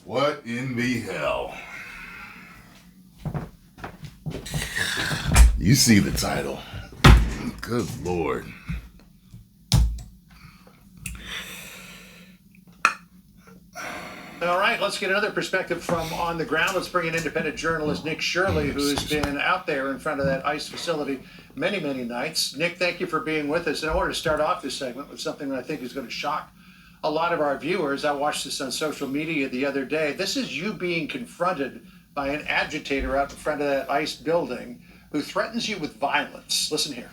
What in the hell? You see the title. Good Lord. All right, let's get another perspective from on the ground. Let's bring in independent journalist Nick Shirley, who's been out there in front of that ICE facility many, many nights. Nick, thank you for being with us. And I wanted to start off this segment with something that I think is going to shock a lot of our viewers. I watched this on social media the other day. This is you being confronted by an agitator out in front of that ICE building who threatens you with violence. Listen here.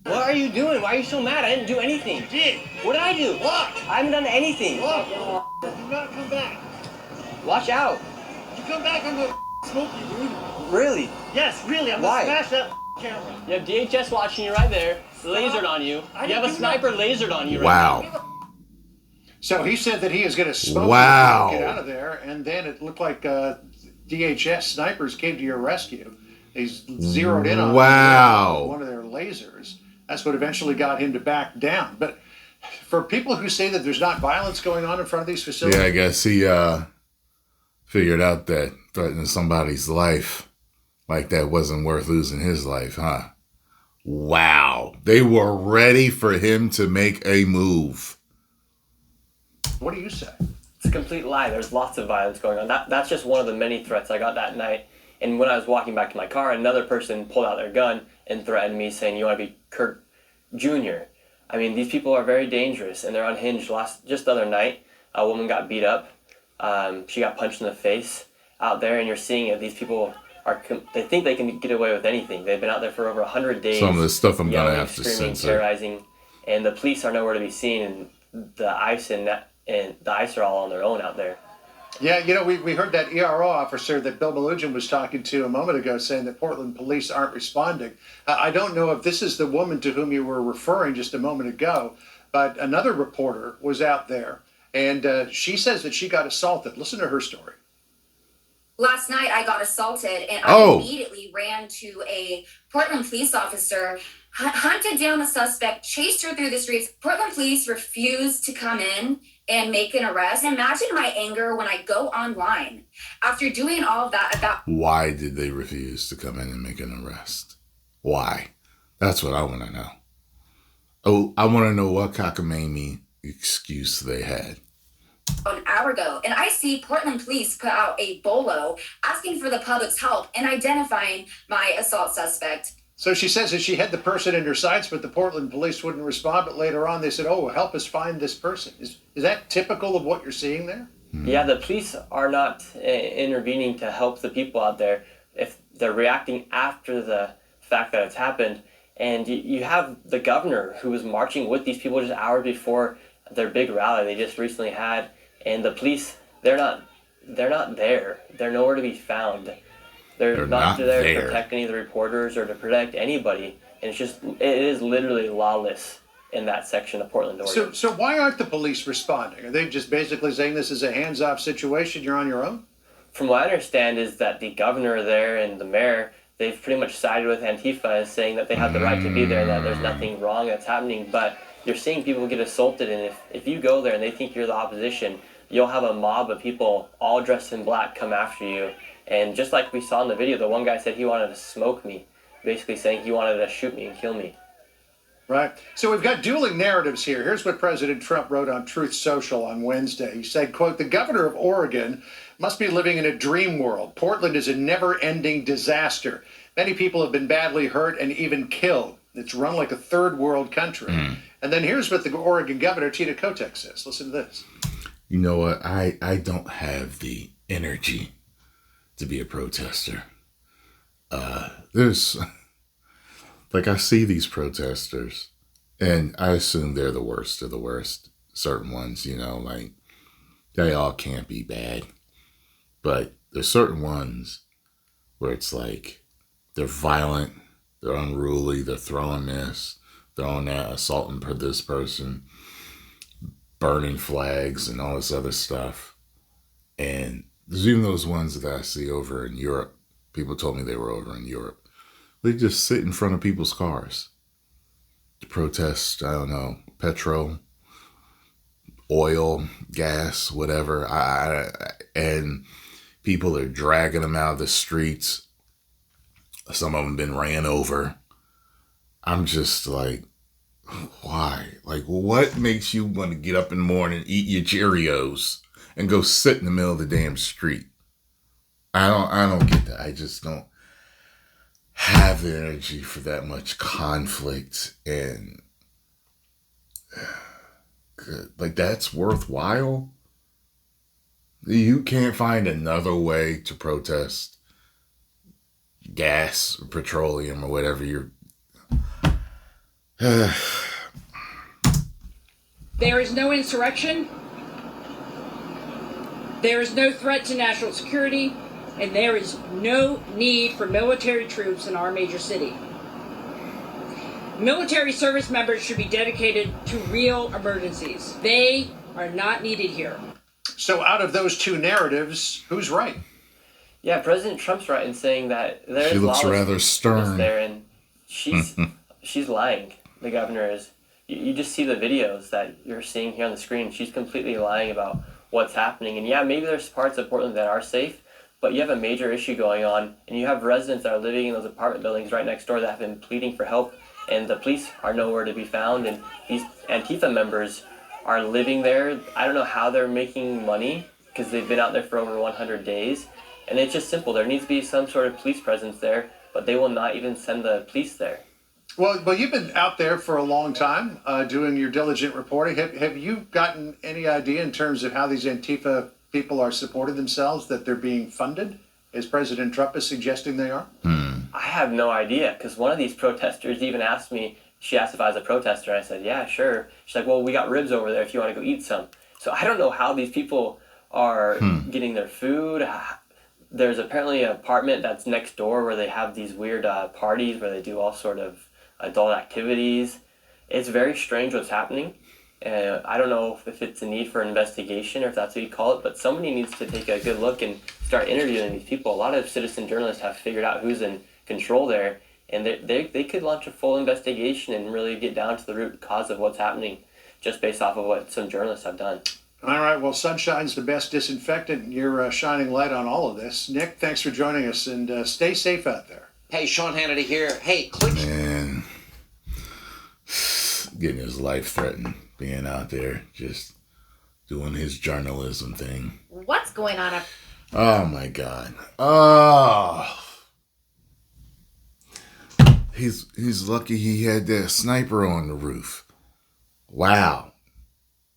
What are you doing? Why are you so mad? I didn't do anything. You did. What did I do? Look. I haven't done anything. Look. Do not come back. Watch out. You come back, I'm going to smoke you, dude. Really? Yes, really. I'm Why? going to smash that camera. You have DHS watching you right there. Lasered on you. You have a sniper lasered on you right Wow. now. So he said that he is going to smoke Wow. you, get out of there, and then it looked like DHS snipers came to your rescue. They zeroed in on Wow. one of their lasers. That's what eventually got him to back down. But for people who say that there's not violence going on in front of these facilities, Yeah, I guess he figured out that threatening somebody's life like that wasn't worth losing his life, huh? Wow. They were ready for him to make a move. what do you say? It's a complete lie. There's lots of violence going on. That's just one of the many threats I got that night. And when I was walking back to my car, another person pulled out their gun and threatened me, saying, "You want to be Kirk Jr.?" I mean, these people are very dangerous, and they're unhinged. Just the other night, a woman got beat up. She got punched in the face out there, and you're seeing it. These people they think they can get away with anything. They've been out there for over 100 days. Some of the stuff I'm going to yelling, have to screaming, censor. terrorizing, and the police are nowhere to be seen, and the ICE and the ICE are all on their own out there. Yeah, you know, we heard that ERO officer that Bill Malugin was talking to a moment ago saying that Portland police aren't responding. I don't know if this is the woman to whom you were referring just a moment ago, but another reporter was out there, and she says that she got assaulted. Listen to her story. Last night I got assaulted and I immediately ran to a Portland police officer, hunted down the suspect, chased her through the streets. Portland police refused to come in and make an arrest. Imagine my anger when I go online after doing all of that about... Why did they refuse to come in and make an arrest? Why? That's what I want to know. Oh, I want to know what cockamamie excuse they had. An hour ago, and I see Portland police put out a bolo asking for the public's help in identifying my assault suspect. So she says that she had the person in her sights, but the Portland police wouldn't respond. But later on, they said, "Oh, help us find this person." Is that typical of what you're seeing there? Yeah, the police are not intervening to help the people out there. If they're reacting after the fact that it's happened, and you have the governor who was marching with these people just hours before their big rally they just recently had, and the police they're not there. They're nowhere to be found. They're not there to protect any of the reporters or to protect anybody. And it is literally lawless in that section of Portland, Oregon. So why aren't the police responding? Are they just basically saying this is a hands-off situation, you're on your own? From what I understand is that the governor there and the mayor, they've pretty much sided with Antifa, saying that they have the right to be there, that there's nothing wrong that's happening. But you're seeing people get assaulted, and if you go there and they think you're the opposition, you'll have a mob of people all dressed in black come after you. And just like we saw in the video, the one guy said he wanted to smoke me, basically saying he wanted to shoot me and kill me. Right. So we've got dueling narratives here. Here's what President Trump wrote on Truth Social on Wednesday. He said, quote, "The governor of Oregon must be living in a dream world. Portland is a never-ending disaster. Many people have been badly hurt and even killed. It's run like a third world country." And then here's what the Oregon governor, Tina Kotek, says. Listen to this. You know what? I don't have the energy to be a protester. There's, like, I see these protesters, and I assume they're the worst of the worst. Certain ones, you know, like, they all can't be bad. But there's certain ones where it's like, they're violent, they're unruly, they're throwing this, throwing that, assaulting this person, burning flags and all this other stuff. And there's even those ones that I see over in Europe. People told me they were over in Europe. They just sit in front of people's cars to protest, I don't know, petrol, oil, gas, whatever. And people are dragging them out of the streets. Some of them been ran over. I'm just like, why? Like, what makes you want to get up in the morning, eat your Cheerios, and go sit in the middle of the damn street? I don't get that. I just don't have the energy for that much conflict, and like, that's worthwhile. You can't find another way to protest gas, or petroleum, or whatever you're. There is no insurrection, there is no threat to national security, and there is no need for military troops in our major city. Military service members should be dedicated to real emergencies. They are not needed here. So out of those two narratives, who's right? Yeah, President Trump's right in saying that there's She looks rather stern there, and she's lying. The governor is. You just see the videos that you're seeing here on the screen. She's completely lying about what's happening. And yeah, maybe there's parts of Portland that are safe, but you have a major issue going on, and you have residents that are living in those apartment buildings right next door that have been pleading for help, and the police are nowhere to be found, and these Antifa members are living there. I don't know how they're making money, because they've been out there for over 100 days, and it's just simple. There needs to be some sort of police presence there, but they will not even send the police there. Well, you've been out there for a long time doing your diligent reporting. Have you gotten any idea in terms of how these Antifa people are supporting themselves, that they're being funded, as President Trump is suggesting they are? I have no idea, because one of these protesters even asked me, she asked if I was a protester, and I said, yeah, sure. She's like, well, we got ribs over there if you want to go eat some. So I don't know how these people are getting their food. There's apparently an apartment that's next door where they have these weird parties where they do all sort of adult activities. It's very strange what's happening. I don't know if it's a need for an investigation or if that's what you call it, but somebody needs to take a good look and start interviewing these people. A lot of citizen journalists have figured out who's in control there, and they could launch a full investigation and really get down to the root cause of what's happening just based off of what some journalists have done. All right, well, sunshine's the best disinfectant. You're shining light on all of this. Nick, thanks for joining us, and stay safe out there. Hey, Sean Hannity here. Hey, click. Man, getting his life threatened, being out there, just doing his journalism thing. What's going on up? Oh my God. Oh. He's lucky he had that sniper on the roof. Wow.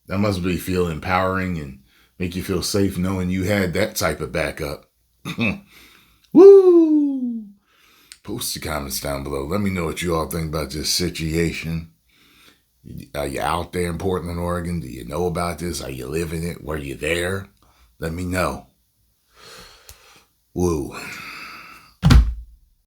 That must feel empowering and make you feel safe knowing you had that type of backup. Woo! Post the comments down below. Let me know what you all think about this situation. Are you out there in Portland, Oregon? Do you know about this? Are you living it? Were you there? Let me know. Woo.